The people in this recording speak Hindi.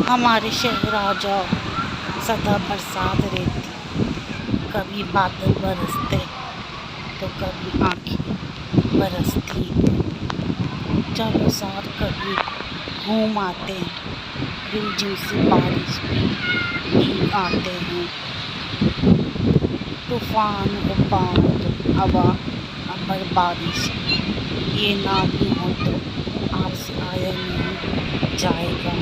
हमारे शहर आ जाओ, सदा बरसात रहती, कभी बादल बरसते तो कभी आँखें बरसती। चारों साथ कभी घूम आते, रिमझिम सी बारिश में भीग आते हैं। तूफान बांध हवा अमर बारिश, ये ना भी हो तो आपसे आया नहीं जाएगा।